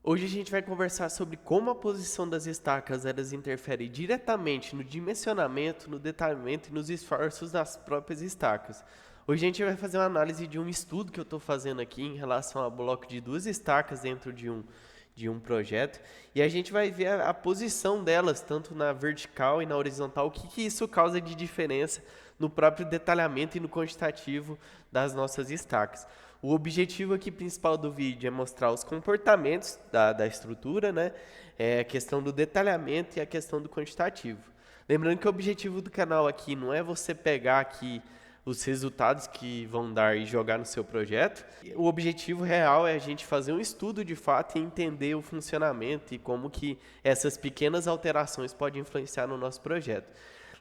Hoje a gente vai conversar sobre como a posição das estacas elas interfere diretamente no dimensionamento, no detalhamento e nos esforços das próprias estacas. Hoje a gente vai fazer uma análise de um estudo que eu estou fazendo aqui em relação ao bloco de duas estacas dentro de um projeto e a gente vai ver a posição delas, tanto na vertical e na horizontal, o que isso causa de diferença no próprio detalhamento e no quantitativo das nossas estacas. O objetivo aqui principal do vídeo é mostrar os comportamentos da estrutura, né? A questão do detalhamento e a questão do quantitativo. Lembrando que o objetivo do canal aqui não é você pegar aqui os resultados que vão dar e jogar no seu projeto. O objetivo real é a gente fazer um estudo de fato e entender o funcionamento e como que essas pequenas alterações podem influenciar no nosso projeto.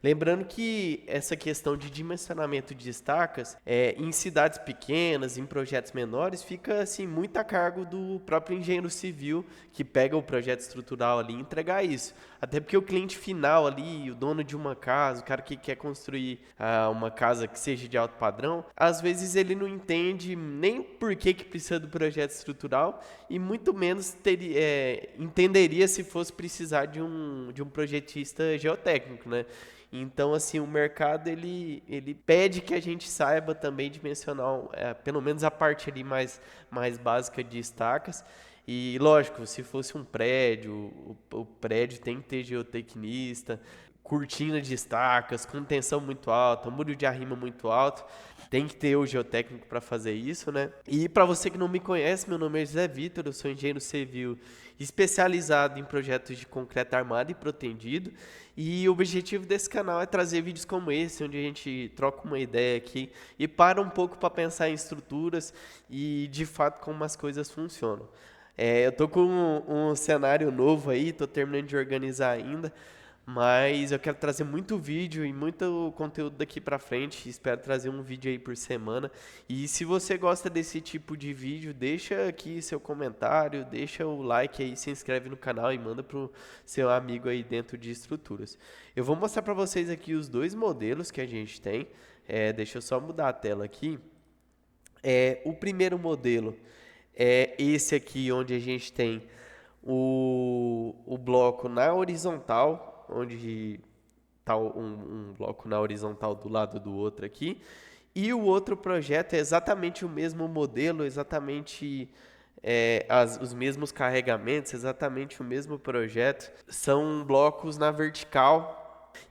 Lembrando que essa questão de dimensionamento de estacas, em cidades pequenas, em projetos menores, fica assim muito a cargo do próprio engenheiro civil que pega o projeto estrutural ali e entregar isso. Até porque o cliente final ali, o dono de uma casa, o cara que quer construir uma casa que seja de alto padrão, às vezes ele não entende nem por que precisa do projeto estrutural e muito menos entenderia se fosse precisar de um projetista geotécnico, né? Então, assim, o mercado ele pede que a gente saiba também dimensionar, pelo menos a parte ali mais básica de estacas. E, lógico, se fosse um prédio, o prédio tem que ter geotecnista, cortina de estacas, com tensão muito alta, muro de arrimo muito alto. Tem que ter o geotécnico para fazer isso, né? E para você que não me conhece, meu nome é José Vitor, eu sou engenheiro civil especializado em projetos de concreto armado e protendido. E o objetivo desse canal é trazer vídeos como esse, onde a gente troca uma ideia aqui e para um pouco para pensar em estruturas e de fato como as coisas funcionam. Eu tô com um cenário novo aí, tô terminando de organizar ainda, mas eu quero trazer muito vídeo e muito conteúdo daqui pra frente. Espero trazer um vídeo aí por semana. E se você gosta desse tipo de vídeo, deixa aqui seu comentário, deixa o like aí, se inscreve no canal e manda pro seu amigo aí dentro de estruturas. Eu vou mostrar pra vocês aqui os dois modelos que a gente tem. Deixa eu só mudar a tela aqui. O primeiro modelo é esse aqui, onde a gente tem o bloco na horizontal, onde está um bloco na horizontal do lado do outro aqui. E o outro projeto é exatamente o mesmo modelo, exatamente os mesmos carregamentos, exatamente o mesmo projeto. São blocos na vertical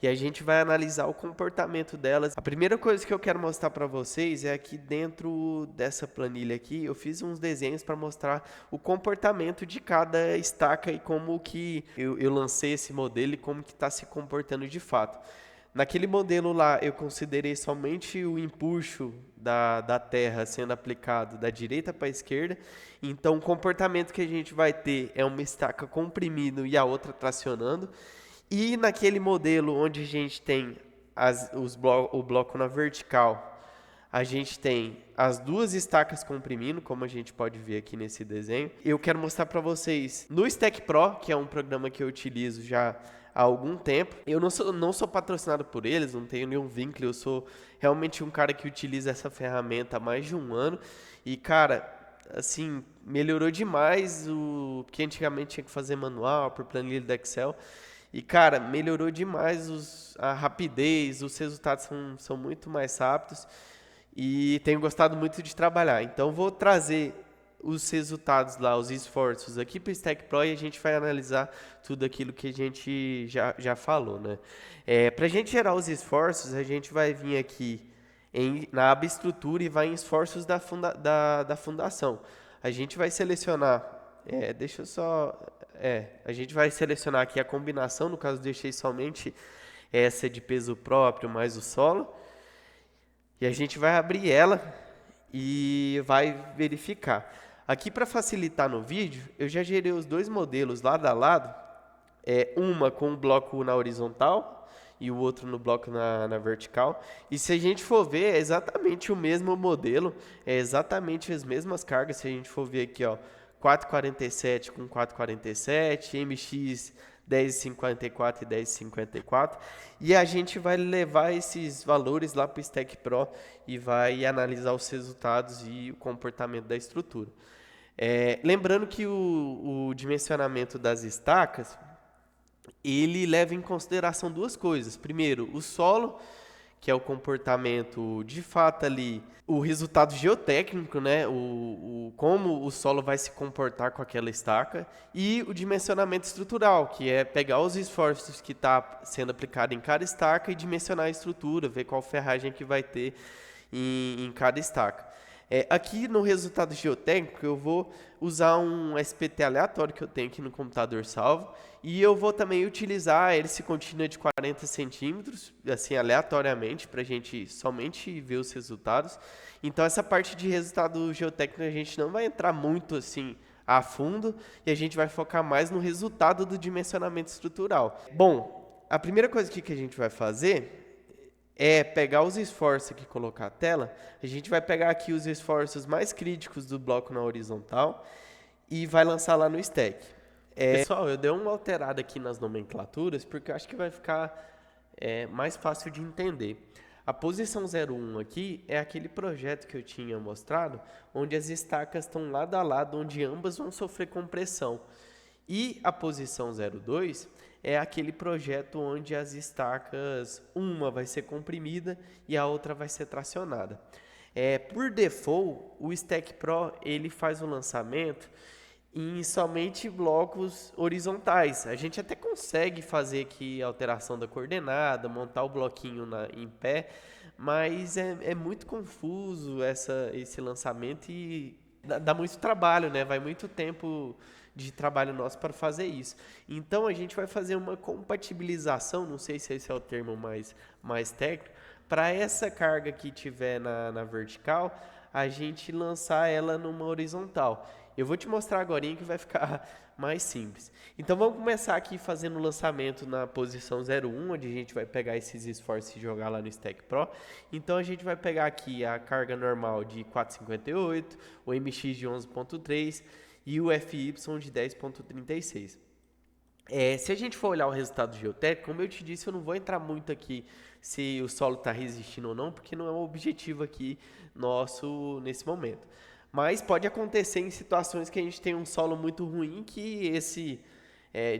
e a gente vai analisar o comportamento delas. A primeira coisa que eu quero mostrar para vocês é aqui dentro dessa planilha aqui, eu fiz uns desenhos para mostrar o comportamento de cada estaca e como que eu lancei esse modelo e como que está se comportando de fato. Naquele modelo lá, eu considerei somente o empuxo da terra sendo aplicado da direita para a esquerda. Então, o comportamento que a gente vai ter é uma estaca comprimindo e a outra tracionando. E naquele modelo onde a gente tem o bloco na vertical, a gente tem as duas estacas comprimindo, como a gente pode ver aqui nesse desenho. Eu quero mostrar para vocês no Stack Pro, que é um programa que eu utilizo já há algum tempo. Eu não sou patrocinado por eles, não tenho nenhum vínculo, eu sou realmente um cara que utiliza essa ferramenta há mais de um ano. E, cara, assim, melhorou demais o que antigamente tinha que fazer manual, por planilha do Excel. E, cara, melhorou demais a rapidez, os resultados são muito mais rápidos e tenho gostado muito de trabalhar. Então, vou trazer os resultados lá, os esforços aqui para o Stack Pro e a gente vai analisar tudo aquilo que a gente já falou, né? Para a gente gerar os esforços, a gente vai vir aqui na aba estrutura e vai em esforços da fundação. A gente vai selecionar, deixa eu só... a gente vai selecionar aqui a combinação, no caso deixei somente essa de peso próprio mais o solo. E a gente vai abrir ela e vai verificar. Aqui para facilitar no vídeo, eu já gerei os dois modelos lado a lado. Uma com o bloco na horizontal e o outro no bloco na vertical. E se a gente for ver, é exatamente o mesmo modelo, é exatamente as mesmas cargas. Se a gente for ver aqui, ó, 447 com 447, MX 10,54 e 10,54. E a gente vai levar esses valores lá para o Stack Pro e vai analisar os resultados e o comportamento da estrutura. Lembrando que o dimensionamento das estacas, ele leva em consideração duas coisas. Primeiro, o solo, que é o comportamento de fato ali, o resultado geotécnico, né? Como o solo vai se comportar com aquela estaca, e o dimensionamento estrutural, que é pegar os esforços que está sendo aplicado em cada estaca e dimensionar a estrutura, ver qual ferragem que vai ter em cada estaca. Aqui no resultado geotécnico eu vou usar um SPT aleatório que eu tenho aqui no computador salvo, e eu vou também utilizar a hélice contínua de 40 centímetros, assim, aleatoriamente, para a gente somente ver os resultados. Então essa parte de resultado geotécnico a gente não vai entrar muito assim a fundo, e a gente vai focar mais no resultado do dimensionamento estrutural. Bom, a primeira coisa que a gente vai fazer é pegar os esforços aqui e colocar a tela. A gente vai pegar aqui os esforços mais críticos do bloco na horizontal e vai lançar lá no stack. Pessoal, eu dei uma alterada aqui nas nomenclaturas porque eu acho que vai ficar mais fácil de entender. A posição 01 aqui é aquele projeto que eu tinha mostrado, onde as estacas estão lado a lado, onde ambas vão sofrer compressão. E a posição 02 é aquele projeto onde as estacas, uma vai ser comprimida e a outra vai ser tracionada. Por default, o Stack Pro ele faz o lançamento em somente blocos horizontais. A gente até consegue fazer aqui a alteração da coordenada, montar o bloquinho em pé, mas é muito confuso esse lançamento e dá muito trabalho, né? Vai muito tempo de trabalho nosso para fazer isso. Então a gente vai fazer uma compatibilização, não sei se esse é o termo mais técnico, para essa carga que tiver na vertical, a gente lançar ela numa horizontal. Eu vou te mostrar agora que vai ficar mais simples. Então vamos começar aqui fazendo o lançamento na posição 01, onde a gente vai pegar esses esforços e jogar lá no Stack Pro. Então a gente vai pegar aqui a carga normal de 4,58, o MX de 11,3 e o FY de 10,36. Se a gente for olhar o resultado geotécnico, como eu te disse, eu não vou entrar muito aqui se o solo está resistindo ou não, porque não é um objetivo aqui nosso nesse momento. Mas pode acontecer em situações que a gente tem um solo muito ruim, que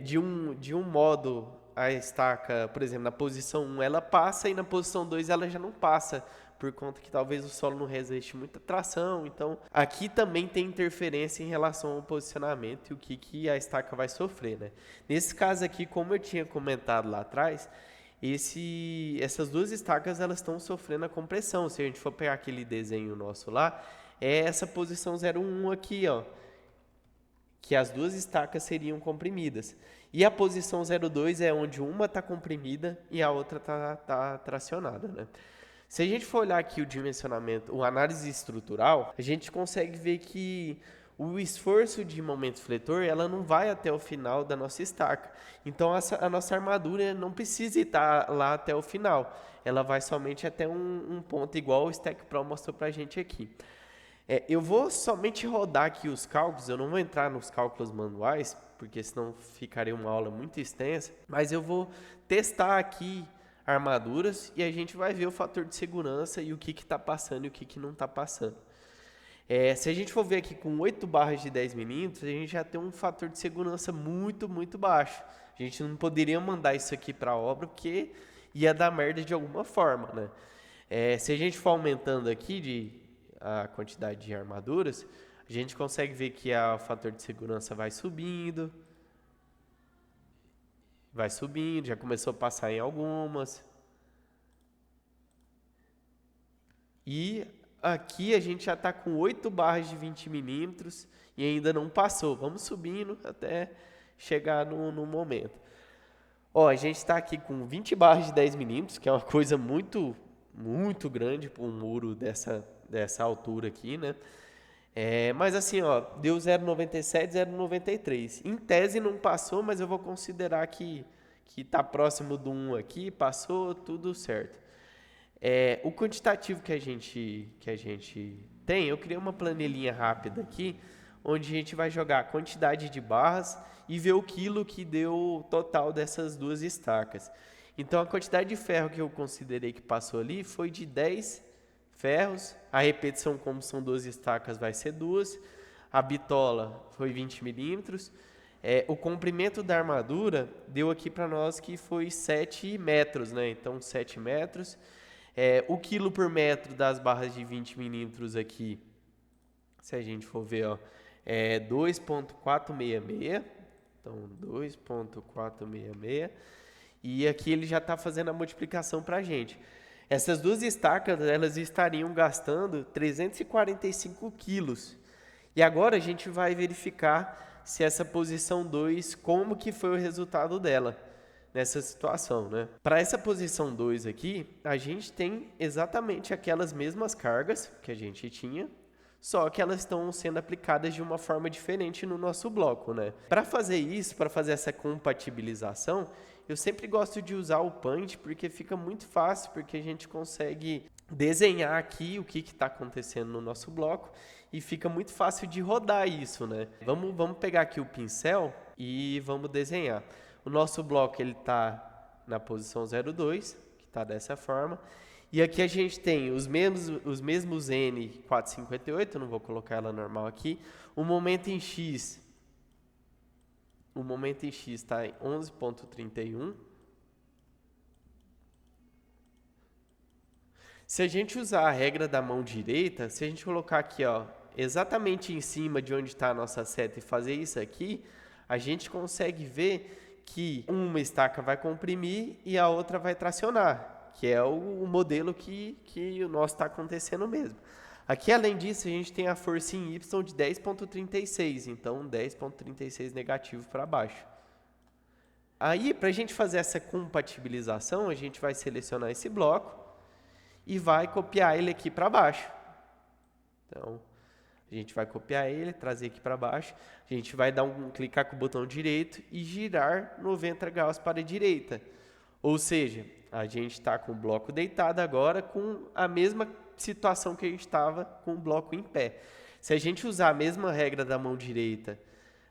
de um modo a estaca, por exemplo, na posição 1 ela passa e na posição 2 ela já não passa, por conta que talvez o solo não resiste muita tração. Então, aqui também tem interferência em relação ao posicionamento e o que a estaca vai sofrer, né? Nesse caso aqui, como eu tinha comentado lá atrás, essas duas estacas elas estão sofrendo a compressão. Se a gente for pegar aquele desenho nosso lá, é essa posição 01 aqui, ó, que as duas estacas seriam comprimidas. E a posição 02 é onde uma está comprimida e a outra tá tracionada, né? Se a gente for olhar aqui o dimensionamento, a análise estrutural, a gente consegue ver que o esforço de momento fletor, ela não vai até o final da nossa estaca. Então, a nossa armadura não precisa estar lá até o final. Ela vai somente até um ponto, igual o Stack Pro mostrou para a gente aqui. Eu vou somente rodar aqui os cálculos, eu não vou entrar nos cálculos manuais, porque senão ficaria uma aula muito extensa, mas eu vou testar aqui armaduras e a gente vai ver o fator de segurança e o que está passando e o que não está passando. Se a gente for ver aqui com 8 barras de 10 milímetros, a gente já tem um fator de segurança muito, muito baixo. A gente não poderia mandar isso aqui para a obra porque ia dar merda de alguma forma, né? Se a gente for aumentando aqui a quantidade de armaduras, a gente consegue ver que o fator de segurança vai subindo, já começou a passar em algumas. E aqui a gente já está com 8 barras de 20 milímetros e ainda não passou. Vamos subindo até chegar no momento. A gente está aqui com 20 barras de 10 milímetros, que é uma coisa muito, muito grande para um muro dessa altura aqui, né? Mas assim, deu 0,97, 0,93. Em tese não passou, mas eu vou considerar que está próximo do 1 aqui, passou, tudo certo. O quantitativo que a gente tem, eu criei uma planilhinha rápida aqui, onde a gente vai jogar a quantidade de barras e ver o quilo que deu o total dessas duas estacas. Então, a quantidade de ferro que eu considerei que passou ali foi de 10 ferros. A repetição, como são 12 estacas, vai ser 2. a bitola foi 20 milímetros. O comprimento da armadura deu aqui para nós que foi 7 metros, né? Então, 7 metros. O quilo por metro das barras de 20 milímetros aqui, se a gente for ver, ó, é 2,466. Então, 2,466. E aqui ele já está fazendo a multiplicação para a gente. Essas duas estacas, elas estariam gastando 345 quilos. E agora a gente vai verificar se essa posição 2, como que foi o resultado dela nessa situação, né? Para essa posição 2 aqui, a gente tem exatamente aquelas mesmas cargas que a gente tinha, só que elas estão sendo aplicadas de uma forma diferente no nosso bloco, né? Para fazer isso, para fazer essa compatibilização, eu sempre gosto de usar o Paint, porque fica muito fácil, porque a gente consegue desenhar aqui o que está acontecendo no nosso bloco e fica muito fácil de rodar isso, né? Vamos pegar aqui o pincel e vamos desenhar. O nosso bloco ele está na posição 02, que está dessa forma. E aqui a gente tem os mesmos N458, não vou colocar ela normal aqui. O momento em X está em 11,31. Se a gente usar a regra da mão direita, se a gente colocar aqui, ó, exatamente em cima de onde está a nossa seta e fazer isso aqui, a gente consegue ver que uma estaca vai comprimir e a outra vai tracionar, que é o modelo que o nosso está acontecendo mesmo. Aqui, além disso, a gente tem a força em Y de 10,36, então 10,36 negativo para baixo. Aí, para a gente fazer essa compatibilização, a gente vai selecionar esse bloco e vai copiar ele aqui para baixo. Então, a gente vai copiar ele, trazer aqui para baixo. A gente vai clicar com o botão direito e girar 90 graus para a direita. Ou seja, a gente está com o bloco deitado agora com a mesma situação que a gente estava com o bloco em pé. Se a gente usar a mesma regra da mão direita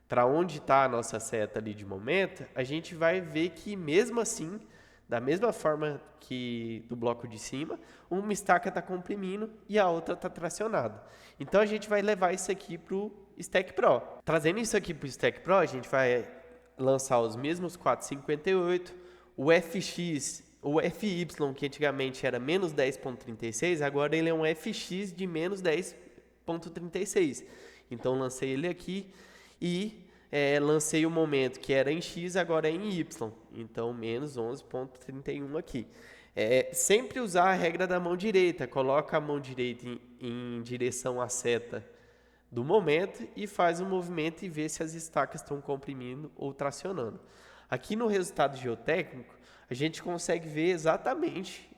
para onde está a nossa seta ali de momento, a gente vai ver que mesmo assim, da mesma forma que do bloco de cima, uma estaca está comprimindo e a outra está tracionada. Então, a gente vai levar isso aqui para o Stack Pro. Trazendo isso aqui para o Stack Pro, a gente vai lançar os mesmos 4,58, o FX, o FY, que antigamente era menos 10,36, agora ele é um FX de menos 10,36. Então, lancei ele aqui e lancei o momento que era em X, agora é em Y. Então, menos 11,31 aqui. Sempre usar a regra da mão direita. Coloca a mão direita em direção à seta do momento e faz o movimento e vê se as estacas estão comprimindo ou tracionando. Aqui no resultado geotécnico, a gente consegue ver exatamente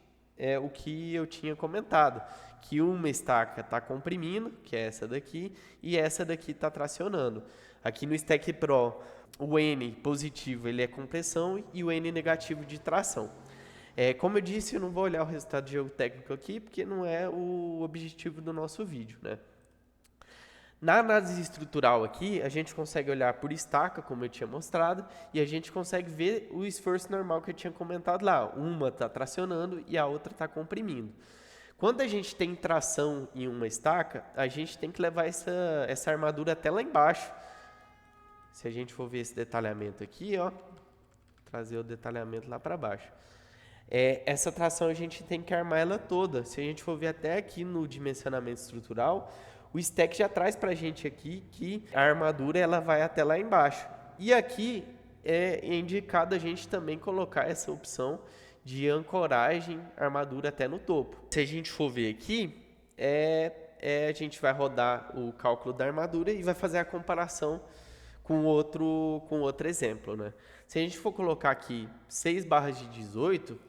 o que eu tinha comentado, que uma estaca está comprimindo, que é essa daqui, e essa daqui está tracionando. Aqui no Stack Pro, o N positivo ele é compressão e o N negativo de tração. Como eu disse, eu não vou olhar o resultado geotécnico aqui, porque não é o objetivo do nosso vídeo, né? Na análise estrutural aqui, a gente consegue olhar por estaca, como eu tinha mostrado, e a gente consegue ver o esforço normal que eu tinha comentado lá. Uma está tracionando e a outra está comprimindo. Quando a gente tem tração em uma estaca, a gente tem que levar essa armadura até lá embaixo. Se a gente for ver esse detalhamento aqui, ó, trazer o detalhamento lá para baixo. Essa tração a gente tem que armar ela toda. Se a gente for ver até aqui no dimensionamento estrutural, o stack já traz para a gente aqui que a armadura ela vai até lá embaixo. E aqui é indicado a gente também colocar essa opção de ancoragem armadura até no topo. Se a gente for ver aqui, a gente vai rodar o cálculo da armadura e vai fazer a comparação com outro exemplo, né? Se a gente for colocar aqui 6 barras de 18,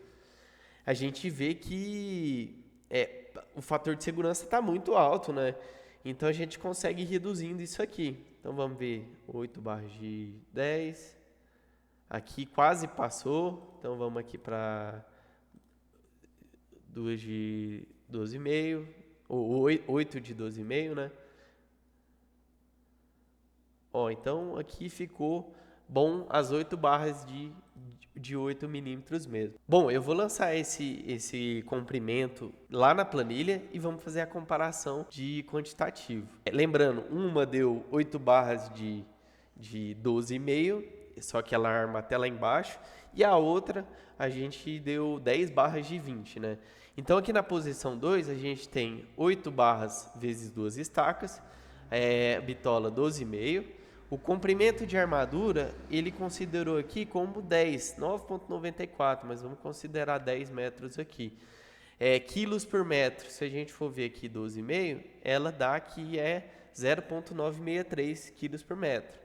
a gente vê que o fator de segurança está muito alto, né? Então, a gente consegue ir reduzindo isso aqui. Então, vamos ver 8 barras de 10. Aqui quase passou. Então, vamos aqui para 2 de 12,5. Ou 8 de 12,5, né? Então, aqui ficou bom as 8 barras de 8 milímetros mesmo. Bom, eu vou lançar esse comprimento lá na planilha e vamos fazer a comparação de quantitativo. Lembrando, uma deu 8 barras de 12,5, só que ela arma até lá embaixo, e a outra a gente deu 10 barras de 20, né? Então aqui na posição 2 a gente tem 8 barras vezes 2 estacas, bitola 12,5. O comprimento de armadura, ele considerou aqui como 10, 9,94, mas vamos considerar 10 metros aqui. Quilos por metro, se a gente for ver aqui 12,5, ela dá que 0,963 quilos por metro.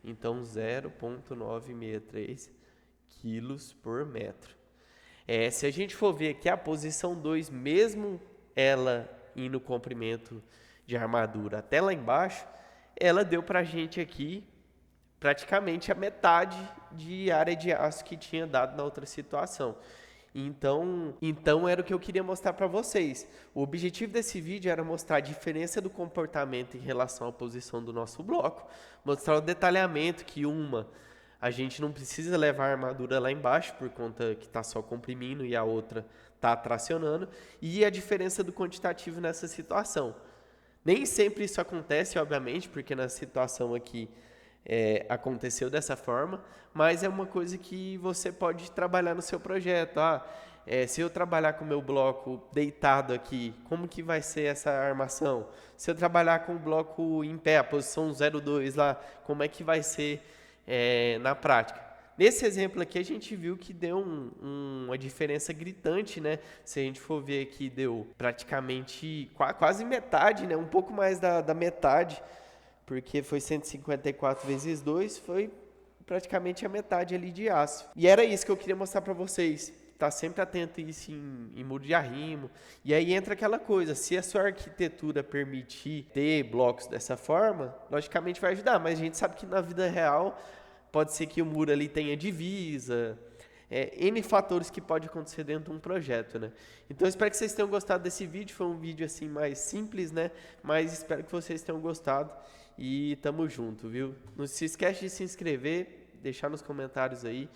Então, 0,963 quilos por metro. Se a gente for ver aqui a posição 2, mesmo ela indo no comprimento de armadura até lá embaixo, ela deu pra gente aqui praticamente a metade de área de aço que tinha dado na outra situação. Então era o que eu queria mostrar para vocês. O objetivo desse vídeo era mostrar a diferença do comportamento em relação à posição do nosso bloco, mostrar o detalhamento que a gente não precisa levar a armadura lá embaixo por conta que está só comprimindo e a outra está tracionando, e a diferença do quantitativo nessa situação. Nem sempre isso acontece, obviamente, porque na situação aqui aconteceu dessa forma, mas é uma coisa que você pode trabalhar no seu projeto. Se eu trabalhar com o meu bloco deitado aqui, como que vai ser essa armação? Se eu trabalhar com o bloco em pé, a posição 0,2 lá, como é que vai ser na prática? Nesse exemplo aqui, a gente viu que deu uma diferença gritante, né? Se a gente for ver aqui, deu praticamente quase metade, né? Um pouco mais da metade, porque foi 154 vezes 2, foi praticamente a metade ali de aço. E era isso que eu queria mostrar para vocês. Tá sempre atento a isso em muro de arrimo. E aí entra aquela coisa, se a sua arquitetura permitir ter blocos dessa forma, logicamente vai ajudar, mas a gente sabe que na vida real pode ser que o muro ali tenha divisa, N fatores que pode acontecer dentro de um projeto, né? Então eu espero que vocês tenham gostado desse vídeo, foi um vídeo assim mais simples, né? Mas espero que vocês tenham gostado e tamo junto, viu? Não se esquece de se inscrever, deixar nos comentários aí